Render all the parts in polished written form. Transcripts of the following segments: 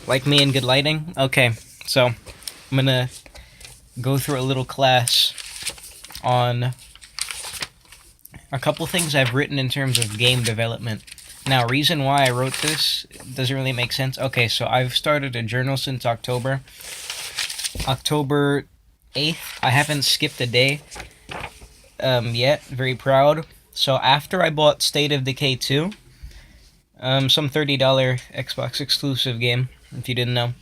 Like me in good lighting? Okay, so I'm gonna go through a little class on a couple things I've written in terms of game development. Now, reason why I wrote this doesn't really make sense. Okay, so I've started a journal since October 8th. I haven't skipped a day yet. Very proud. So after I bought State of Decay 2, some $30 Xbox exclusive game, if you didn't know,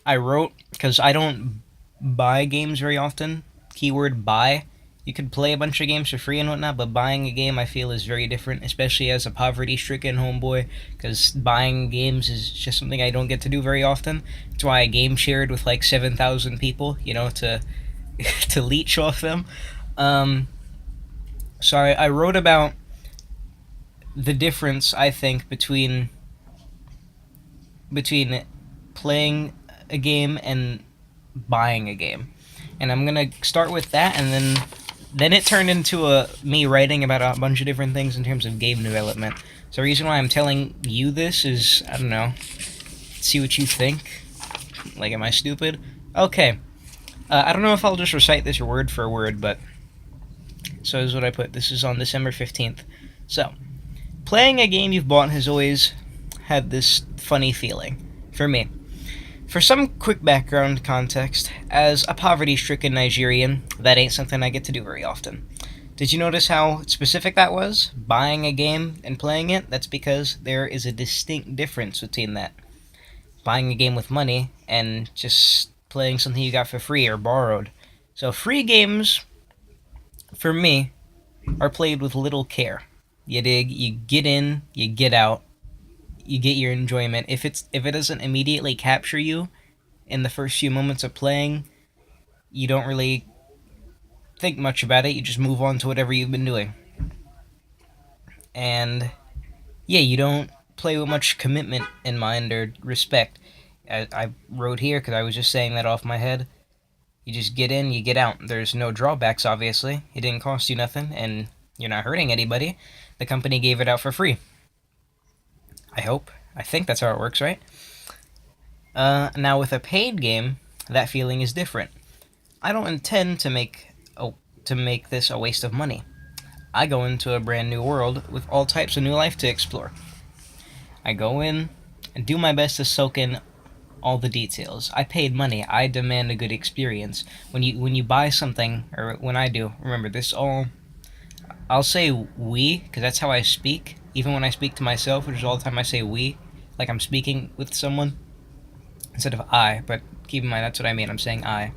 I wrote, because I don't buy games very often. Keyword buy. You could play a bunch of games for free and whatnot, but buying a game I feel is very different, especially as a poverty-stricken homeboy, because buying games is just something I don't get to do very often. That's why I game shared with like 7,000 people, to to leech off them. Um, so I wrote about the difference I think between playing a game and buying a game, and I'm gonna start with that, and then it turned into me writing about a bunch of different things in terms of game development. So the reason why I'm telling you this is, I don't know, see what you think. Like, am I stupid? Okay. I don't know if I'll just recite this word for word, but so this is what I put. This is on December 15th. So, playing a game you've bought has always had this funny feeling. For me. For some quick background context, as a poverty stricken Nigerian, that ain't something I get to do very often. Did you notice how specific that was? Buying a game and playing it? That's because there is a distinct difference between that. Buying a game with money and just playing something you got for free or borrowed. So, free games, for me, are played with little care. You dig? You get in, you get out, you get your enjoyment. If it doesn't immediately capture you in the first few moments of playing, you don't really think much about it. You just move on to whatever you've been doing. And yeah, you don't play with much commitment in mind or respect. I wrote here because I was just saying that off my head. You just get in, you get out. There's no drawbacks, obviously. It didn't cost you nothing, and you're not hurting anybody. The company gave it out for free. I hope. I think that's how it works, right? Now, with a paid game, that feeling is different. I don't intend to make this a waste of money. I go into a brand new world with all types of new life to explore. I go in and do my best to soak in all the details. I paid money. I demand a good experience. When you buy something, or when I do, remember this all. I'll say we because that's how I speak. Even when I speak to myself, which is all the time I say we, like I'm speaking with someone instead of I. But keep in mind that's what I mean. I'm saying I.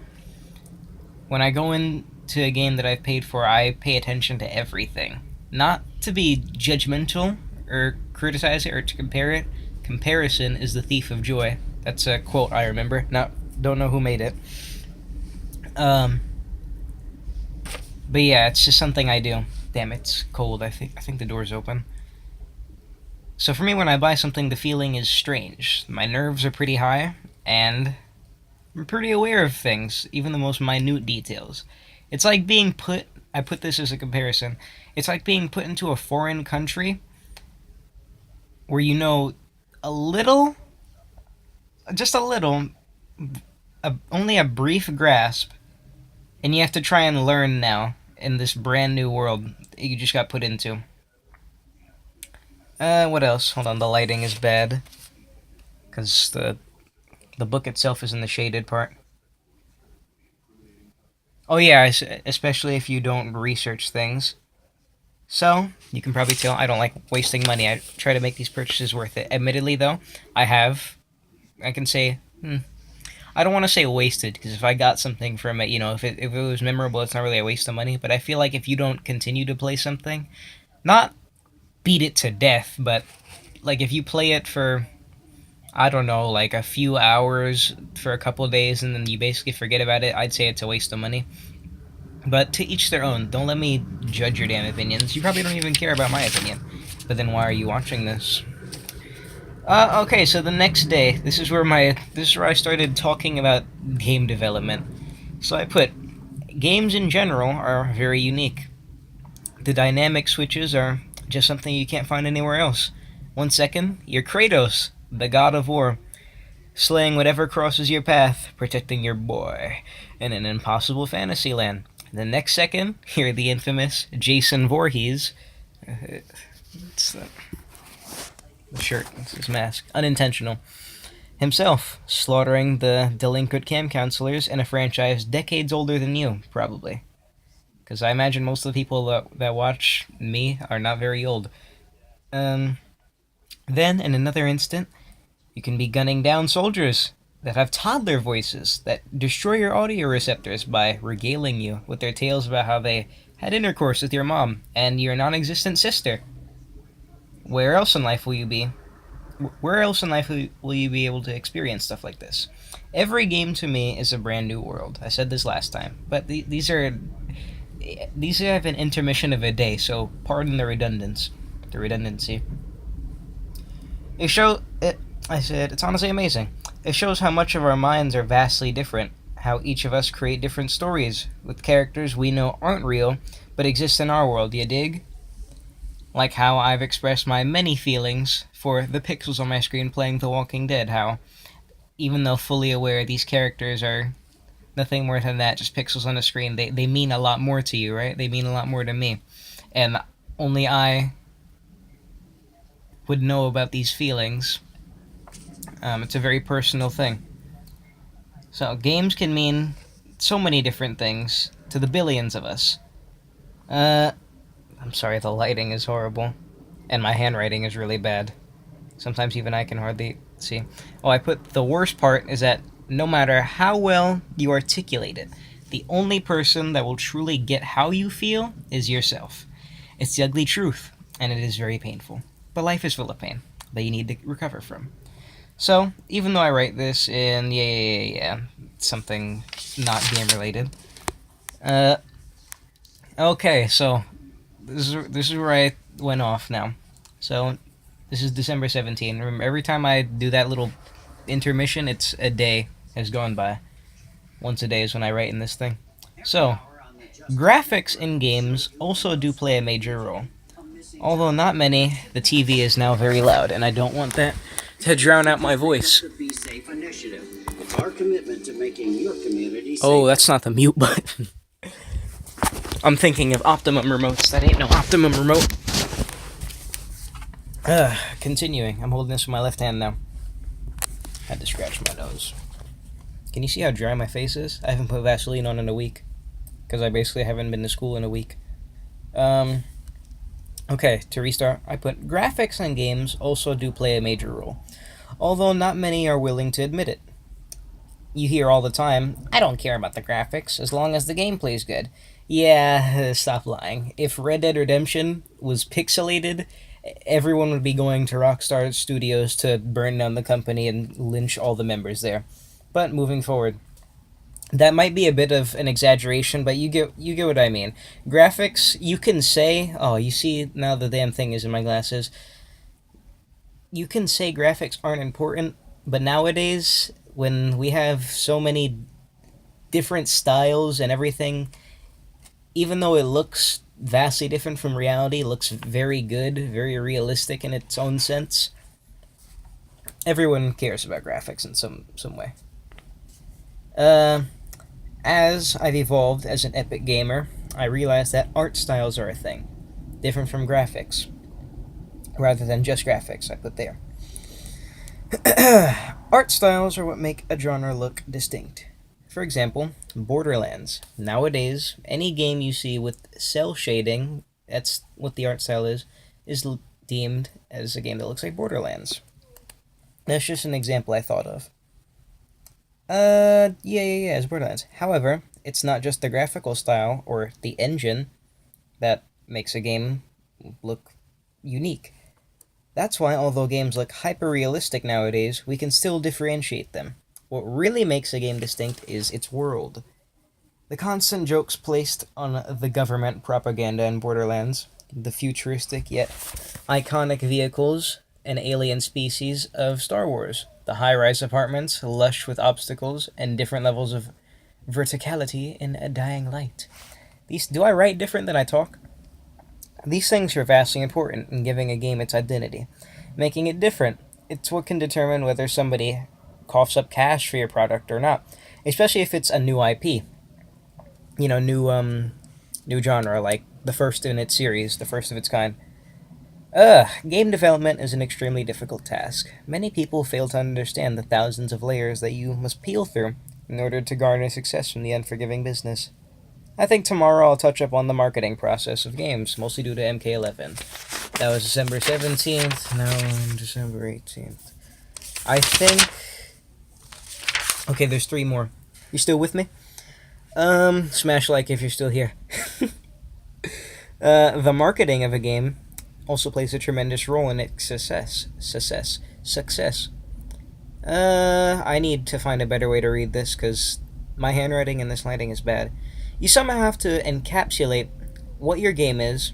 When I go into a game that I've paid for, I pay attention to everything. Not to be judgmental or criticize it or to compare it. Comparison is the thief of joy. That's a quote I remember. Not don't know who made it. Um, but yeah, it's just something I do. Damn, it's cold. I think the door's open. So for me, when I buy something, the feeling is strange. My nerves are pretty high, and I'm pretty aware of things, even the most minute details. It's like being put. I put this as a comparison. It's like being put into a foreign country where you know a little, just a little, only a brief grasp, and you have to try and learn now in this brand new world that you just got put into. What else? Hold on, the lighting is bad because the book itself is in the shaded part. Oh yeah, especially if you don't research things. So you can probably tell I don't like wasting money. I try to make these purchases worth it. Admittedly, though, I can say I don't want to say wasted because if I got something from it, if it was memorable, it's not really a waste of money. But I feel like if you don't continue to play something, not beat it to death, but like if you play it for I don't know, like a few hours for a couple of days and then you basically forget about it, I'd say it's a waste of money. But to each their own. Don't let me judge your damn opinions. You probably don't even care about my opinion. But then why are you watching this? Okay, so the next day, this is where I started talking about game development. So I put games in general are very unique. The dynamic switches are just something you can't find anywhere else. 1 second, you're Kratos. the god of war, slaying whatever crosses your path, protecting your boy in an impossible fantasy land. The next second, you're the infamous Jason Voorhees. It's the shirt, it's his mask. Unintentional. Himself, slaughtering the delinquent camp counselors in a franchise decades older than you, probably. Because I imagine most of the people that watch me are not very old. Then, in another instant, you can be gunning down soldiers that have toddler voices that destroy your audio receptors by regaling you with their tales about how they had intercourse with your mom and your non-existent sister. Where else in life will you be? Where else in life will you be able to experience stuff like this? Every game to me is a brand new world. I said this last time, but these have an intermission of a day, so pardon the redundancy. I said, it's honestly amazing. It shows how much of our minds are vastly different, how each of us create different stories with characters we know aren't real, but exist in our world, you dig? Like how I've expressed my many feelings for the pixels on my screen playing The Walking Dead, how, even though fully aware these characters are nothing more than that, just pixels on the screen, they mean a lot more to you, right? They mean a lot more to me. And only I would know about these feelings. It's a very personal thing. So, games can mean so many different things to the billions of us. I'm sorry, the lighting is horrible. And my handwriting is really bad. Sometimes even I can hardly see. Oh, I put the worst part is that no matter how well you articulate it, the only person that will truly get how you feel is yourself. It's the ugly truth, and it is very painful. But life is full of pain that you need to recover from. So, even though I write this in, something not game related. Okay, so this is where I went off now. So, this is December 17. Remember, every time I do that little intermission, it's a day has gone by. Once a day is when I write in this thing. So, graphics in games also do play a major role. Although not many, the TV is now very loud, and I don't want that to drown out my voice. Oh, that's not the mute button. I'm thinking of Optimum remotes. That ain't no Optimum remote. Continuing. I'm holding this with my left hand now. Had to scratch my nose. Can you see how dry my face is? I haven't put Vaseline on in a week. Because I basically haven't been to school in a week. Okay, to restart, I put graphics in games also do play a major role. Although not many are willing to admit it. You hear all the time, I don't care about the graphics as long as the gameplay's good. Yeah, stop lying. If Red Dead Redemption was pixelated, everyone would be going to Rockstar Studios to burn down the company and lynch all the members there. But moving forward, that might be a bit of an exaggeration, but you get what I mean. Graphics, you can say, oh, you see now the damn thing is in my glasses. You can say graphics aren't important, but nowadays, when we have so many different styles and everything, even though it looks vastly different from reality, it looks very good, very realistic in its own sense, everyone cares about graphics in some way. As I've evolved as an epic gamer, I realized that art styles are a thing, different from graphics, rather than just graphics I put there. Art styles are what make a genre look distinct. For example, Borderlands. Nowadays, any game you see with cel shading, that's what the art style is deemed as a game that looks like Borderlands. That's just an example I thought of. It's Borderlands. However, it's not just the graphical style or the engine that makes a game look unique. That's why, although games look hyper-realistic nowadays, we can still differentiate them. What really makes a game distinct is its world. The constant jokes placed on the government propaganda in Borderlands, the futuristic yet iconic vehicles and alien species of Star Wars, the high-rise apartments lush with obstacles and different levels of verticality in a dying light. Do I write different than I talk? These things are vastly important in giving a game its identity, making it different It's what can determine whether somebody coughs up cash for your product or not, especially if it's a new IP. New genre, like the first in its series, the first of its kind. Game development is an extremely difficult task. Many people fail to understand the thousands of layers that you must peel through in order to garner success from the unforgiving business. I think tomorrow I'll touch up on the marketing process of games, mostly due to MK11. That was December 17th, now December 18th. I think. Okay, there's three more. You still with me? Smash like if you're still here. The marketing of a game also plays a tremendous role in its success. I need to find a better way to read this because my handwriting and this lighting is bad. You somehow have to encapsulate what your game is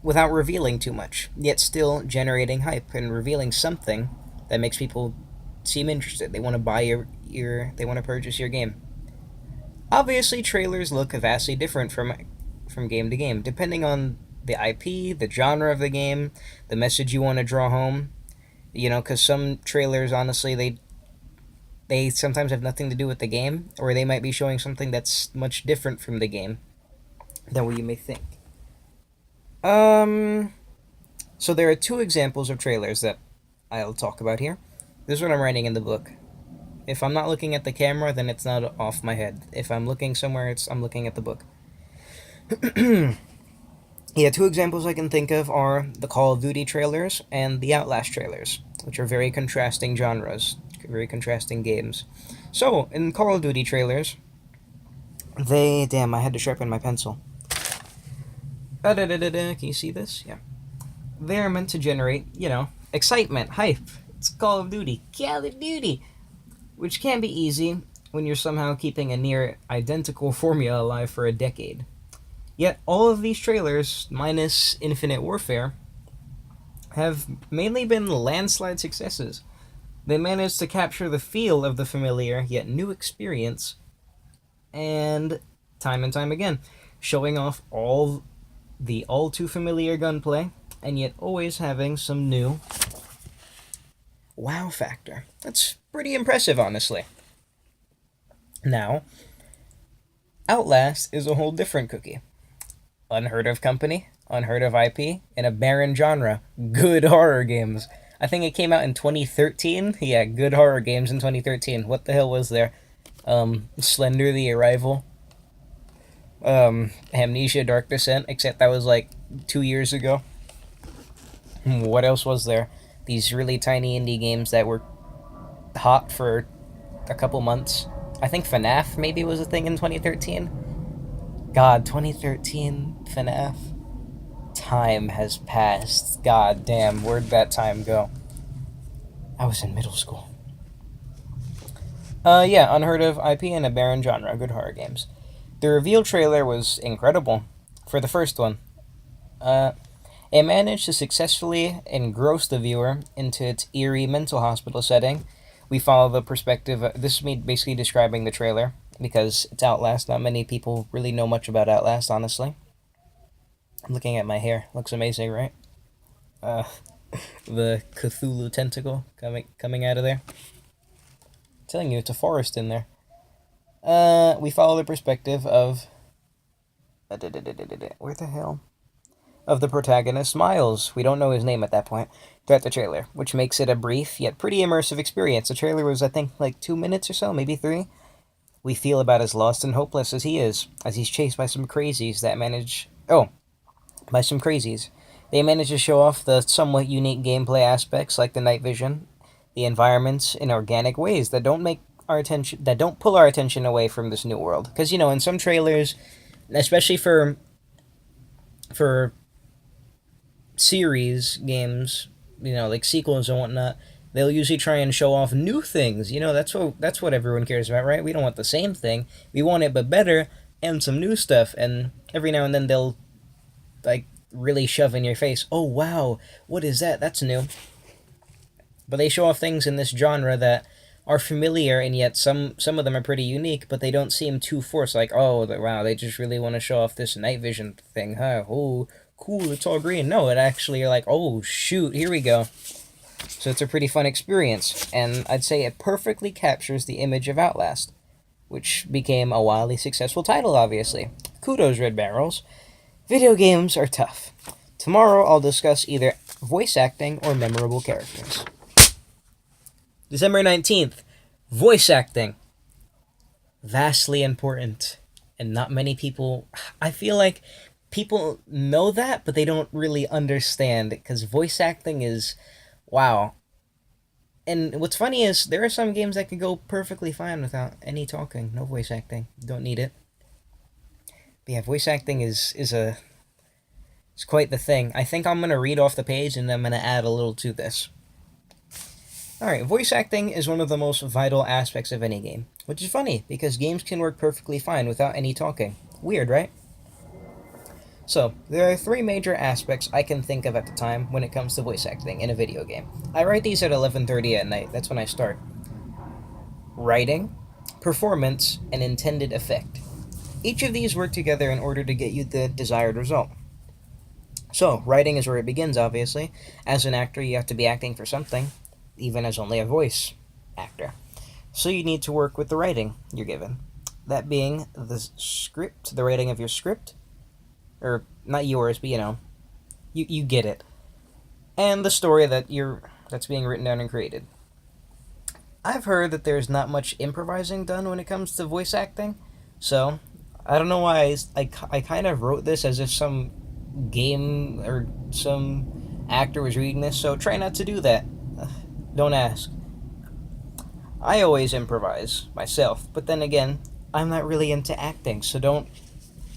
without revealing too much, yet still generating hype and revealing something that makes people seem interested. They want to buy they want to purchase your game. Obviously, trailers look vastly different from game to game, depending on the IP, the genre of the game, the message you want to draw home. Because some trailers, honestly, they sometimes have nothing to do with the game, or they might be showing something that's much different from the game than what you may think. So there are two examples of trailers that I'll talk about here. This is what I'm writing in the book. If I'm not looking at the camera, then it's not off my head. If I'm looking somewhere, I'm looking at the book. Yeah, two examples I can think of are the Call of Duty trailers and the Outlast trailers, which are very contrasting genres, very contrasting games. So, in Call of Duty trailers, Damn, I had to sharpen my pencil. Can you see this? Yeah. They're meant to generate, excitement, hype. It's Call of Duty. Call of Duty! Which can be easy when you're somehow keeping a near identical formula alive for a decade. Yet all of these trailers, minus Infinite Warfare, have mainly been landslide successes. They managed to capture the feel of the familiar yet new experience, and time again, showing off all too familiar gunplay, and yet always having some new wow factor. That's pretty impressive, honestly. Now, Outlast is a whole different cookie. Unheard of company, unheard of IP, in a barren genre. Good horror games. I think it came out in 2013. Yeah, good horror games in 2013. What the hell was there? Slender the Arrival. Amnesia Dark Descent, except that was like 2 years ago. What else was there? These really tiny indie games that were hot for a couple months. I think FNAF maybe was a thing in 2013. God, 2013 FNAF. Time has passed. God damn, where'd that time go? I was in middle school. Yeah, unheard of IP and a barren genre. Good horror games. The reveal trailer was incredible for the first one. It managed to successfully engross the viewer into its eerie mental hospital setting. We follow the perspective. This is me basically describing the trailer because it's Outlast. Not many people really know much about Outlast, honestly. I'm looking at my hair. Looks amazing, right? The Cthulhu tentacle coming out of there. I'm telling you, it's a forest in there. We follow the perspective of where the hell? Of the protagonist, Miles. We don't know his name at that point throughout the trailer, which makes it a brief yet pretty immersive experience. The trailer was, I think, like 2 minutes or so, maybe 3. We feel about as lost and hopeless as he is, as he's chased by some crazies that manage. Oh, by some crazies. They manage to show off the somewhat unique gameplay aspects like the night vision, the environments in organic ways that don't pull our attention away from this new world. Because in some trailers, especially for series games, like sequels and whatnot, they'll usually try and show off new things. That's what everyone cares about, right? We don't want the same thing. We want it but better and some new stuff. And every now and then they'll like really shove in your face, "Oh wow, what is that? That's new." But they show off things in this genre that are familiar, and yet some of them are pretty unique, but they don't seem too forced. Like, oh wow, they just really want to show off this night vision thing, huh? Oh, cool, it's all green. No, it actually, you're like, oh shoot, here we go. So it's a pretty fun experience, and I'd say it perfectly captures the image of Outlast, which became a wildly successful title, obviously. Kudos, Red Barrels. Video games are tough. Tomorrow I'll discuss either voice acting or memorable characters. December 19th, voice acting. Vastly important, and not many people. I feel like people know that, but they don't really understand it, because voice acting is. Wow. And what's funny is there are some games that can go perfectly fine without any talking, no voice acting. Don't need it. But yeah, voice acting is a it's quite the thing. I think I'm gonna read off the page and I'm gonna add a little to this. Alright, voice acting is one of the most vital aspects of any game. Which is funny, because games can work perfectly fine without any talking. Weird, right? So, there are three major aspects I can think of at the time when it comes to voice acting in a video game. I write these at 11:30 at night, that's when I start. Writing, performance, and intended effect. Each of these work together in order to get you the desired result. So, writing is where it begins, obviously. As an actor, you have to be acting for something, even as only a voice actor. So you need to work with the writing you're given. That being the script, the writing of your script, or not yours, but you get it. And the story that's being written down and created. I've heard that there's not much improvising done when it comes to voice acting, so I don't know why I kind of wrote this as if some game or some actor was reading this, so try not to do that. Don't ask. I always improvise myself, but then again, I'm not really into acting, so don't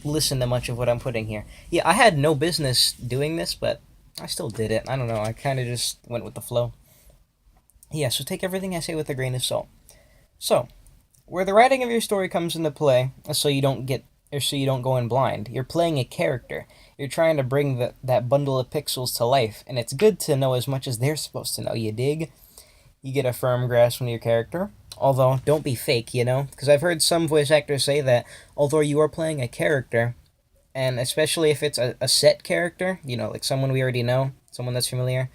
listen to much of what I'm putting here. Yeah, I had no business doing this, but I still did it. I don't know, I kind of just went with the flow. Yeah, so take everything I say with a grain of salt. So, where the writing of your story comes into play, so you don't go in blind. You're playing a character. You're trying to bring that bundle of pixels to life, and it's good to know as much as they're supposed to know. You dig? You get a firm grasp on your character. Although, don't be fake, Because I've heard some voice actors say that although you are playing a character, and especially if it's a set character, like someone we already know, someone that's familiar.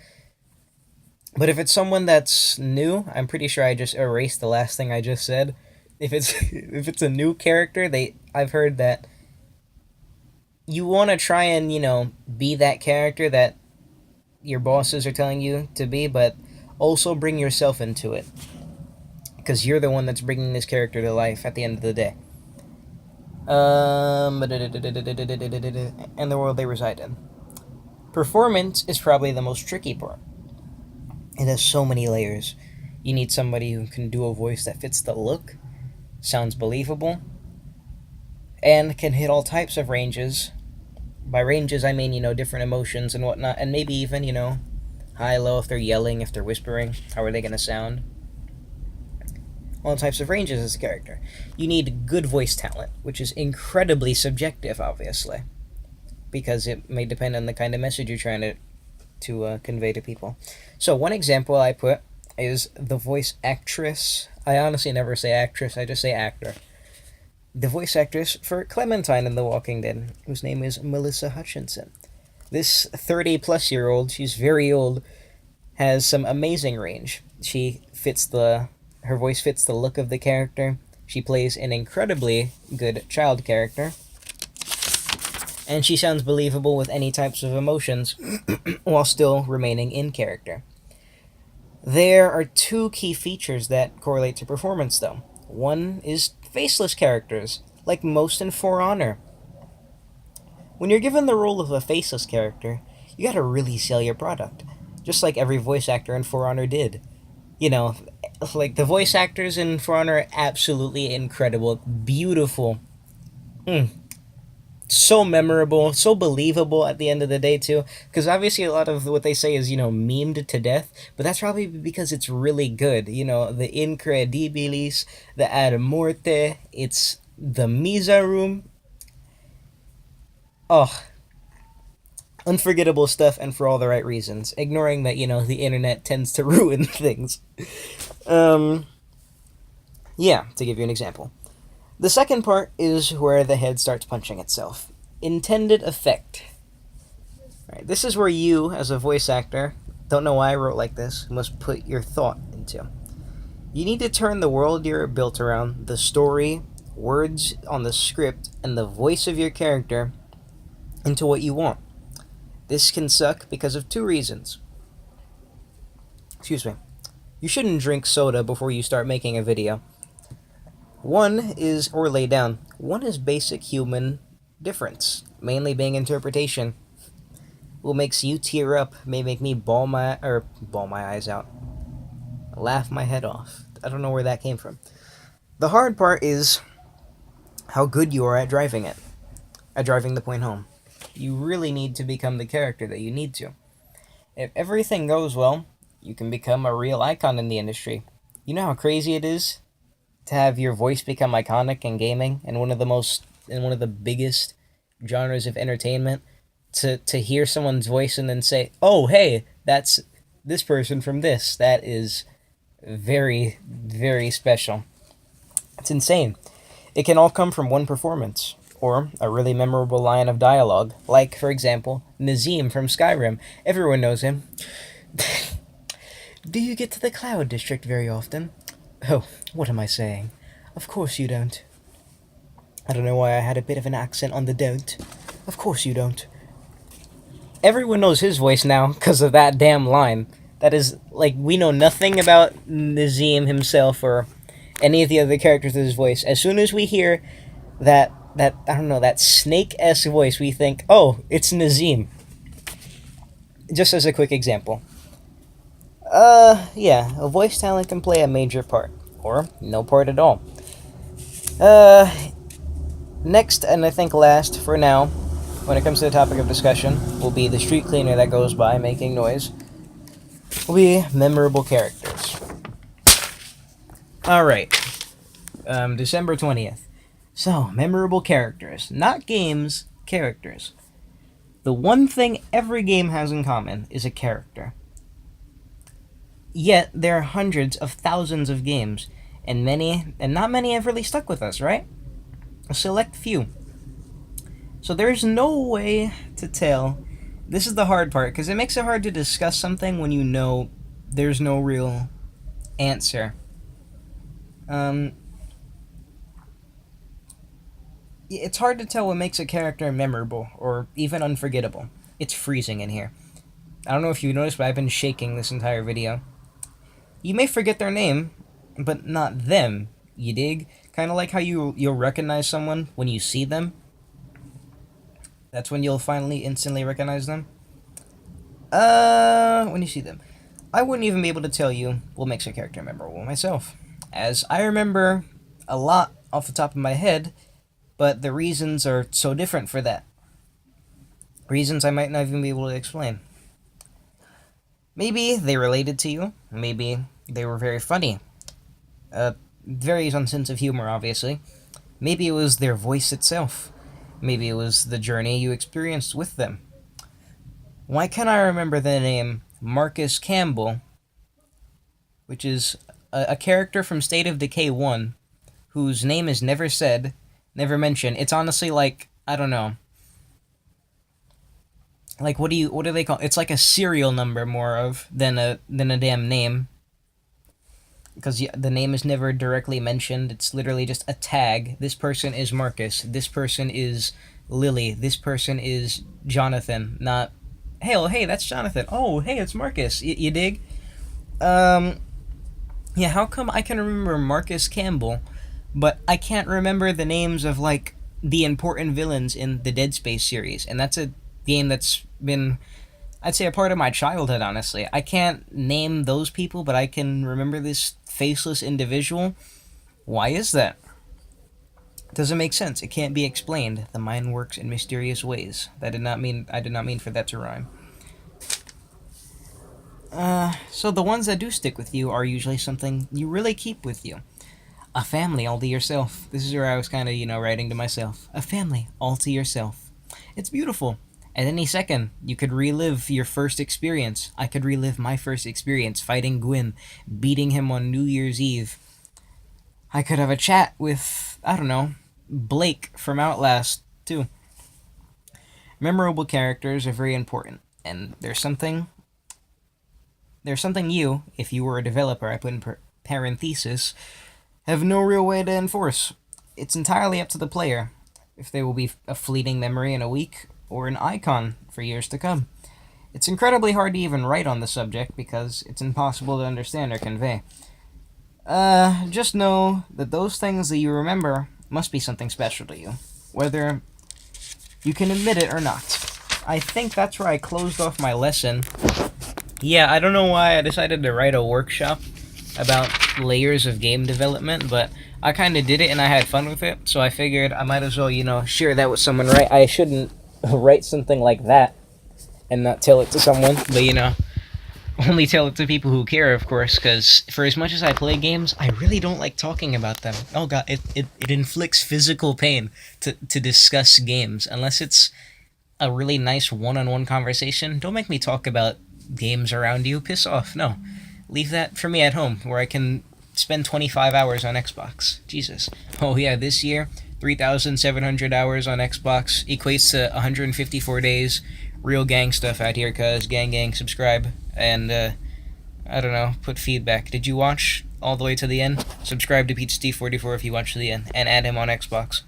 But if it's someone that's new, I'm pretty sure I just erased the last thing I just said. If it's a new character, I've heard that you want to try and, be that character that your bosses are telling you to be, but also bring yourself into it. Because you're the one that's bringing this character to life at the end of the day. And the world they reside in. Performance is probably the most tricky part. It has so many layers. You need somebody who can do a voice that fits the look, sounds believable, and can hit all types of ranges. By ranges, I mean, different emotions and whatnot, and maybe even, high, low, if they're yelling, if they're whispering, how are they going to sound? All types of ranges as a character. You need good voice talent, which is incredibly subjective, obviously, because it may depend on the kind of message you're trying to convey to people. So one example I put is the voice actress. I honestly never say actress, I just say actor. The voice actress for Clementine in The Walking Dead, whose name is Melissa Hutchinson. This 30-plus-year-old, she's very old, has some amazing range. Her voice fits the look of the character. She plays an incredibly good child character. And she sounds believable with any types of emotions while still remaining in character. There are two key features that correlate to performance, though. One is faceless characters, like most in For Honor. When you're given the role of a faceless character, you gotta really sell your product, just like every voice actor in For Honor did. Like the voice actors in For Honor are absolutely incredible, beautiful. So memorable, so believable at the end of the day, too. Because obviously a lot of what they say is, memed to death. But that's probably because it's really good. The Incredibilis, the Ad Morte, it's the Misa Room. Oh, unforgettable stuff, and for all the right reasons. Ignoring that, the internet tends to ruin things. Yeah, to give you an example. The second part is where the head starts punching itself. Intended effect. Right, this is where you, as a voice actor, don't know why I wrote like this, must put your thought into. You need to turn the world you're built around, the story, words on the script, and the voice of your character into what you want. This can suck because of two reasons. Excuse me. You shouldn't drink soda before you start making a video. One is, or lay down, one is basic human difference, mainly being interpretation. What makes you tear up may make me bawl my eyes out, laugh my head off. I don't know where that came from. The hard part is how good you are at driving the point home. You really need to become the character that you need to. If everything goes well, you can become a real icon in the industry. You know how crazy it is to have your voice become iconic in gaming and one of the biggest genres of entertainment, to hear someone's voice and then say, "Oh, hey, that's this person from this." That is very, very special. It's insane. It can all come from one performance or a really memorable line of dialogue, like, for example, Nazim from Skyrim. Everyone knows him. Do you get to the Cloud District very often? Oh, what am I saying? Of course you don't. I don't know why I had a bit of an accent on the don't. Of course you don't. Everyone knows his voice now because of that damn line. That is, like, we know nothing about Nazim himself or any of the other characters with his voice. As soon as we hear that I don't know, that snake-esque voice, we think, oh, it's Nazim. Just as a quick example. Yeah, a voice talent can play a major part, or no part at all. Next, and I think last for now, when it comes to the topic of discussion, will be the street cleaner that goes by making noise. Will be memorable characters. Alright. December 20th. So, memorable characters. Not games, characters. The one thing every game has in common is a character. Yet, there are hundreds of thousands of games, and not many have really stuck with us, right? A select few. So there's no way to tell. This is the hard part, because it makes it hard to discuss something when you know there's no real answer. It's hard to tell what makes a character memorable, or even unforgettable. It's freezing in here. I don't know if you noticed, but I've been shaking this entire video. You may forget their name, but not them, you dig? Kind of like how you'll recognize someone when you see them. That's when you'll finally instantly recognize them. When you see them. I wouldn't even be able to tell you what makes a character memorable myself, as I remember a lot off the top of my head, but the reasons are so different for that. Reasons I might not even be able to explain. Maybe they related to you. Maybe they were very funny. Varies on sense of humor, obviously. Maybe it was their voice itself. Maybe it was the journey you experienced with them. Why can't I remember the name Marcus Campbell, which is a character from State of Decay 1, whose name is never said, never mentioned. It's honestly like, I don't know. Like, what do they call it? It's like a serial number more of than a damn name. Because the name is never directly mentioned. It's literally just a tag. This person is Marcus. This person is Lily. This person is Jonathan. Not, hey, oh, hey, that's Jonathan. Oh, hey, it's Marcus. You dig? Yeah, how come I can remember Marcus Campbell, but I can't remember the names of, like, the important villains in the Dead Space series? And that's a game that's been, I'd say, a part of my childhood, honestly. I can't name those people, but I can remember this faceless individual. Why is that? It doesn't make sense. It can't be explained. The mind works in mysterious ways. I did not mean for that to rhyme. So the ones that do stick with you are usually something you really keep with you. A family all to yourself. This is where I was kind of, writing to myself. A family all to yourself. It's beautiful. At any second, you could relive your first experience. I could relive my first experience fighting Gwyn, beating him on New Year's Eve. I could have a chat with, I don't know, Blake from Outlast, too. Memorable characters are very important, and there's something There's something you, if you were a developer, I put in parenthesis, have no real way to enforce. It's entirely up to the player if they will be a fleeting memory in a week or an icon for years to come. It's incredibly hard to even write on the subject because it's impossible to understand or convey. Just know that those things that you remember must be something special to you, whether you can admit it or not. I think that's where I closed off my lesson. Yeah, I don't know why I decided to write a workshop about layers of game development, but I kind of did it and I had fun with it, so I figured I might as well, share that with someone, right? I shouldn't write something like that and not tell it to someone, but only tell it to people who care, of course, because for as much as I play games, I really don't like talking about them. Oh god, it inflicts physical pain to discuss games, unless it's a really nice one-on-one conversation. Don't make me talk about games around you. Piss off. No. Leave that for me at home, where I can spend 25 hours on Xbox. Jesus. Oh yeah, this year, 3,700 hours on Xbox equates to 154 days. Real gang stuff out here, cuz. Gang, subscribe. And, I don't know, put feedback. Did you watch all the way to the end? Subscribe to PeachSteve44 if you watch to the end, and add him on Xbox.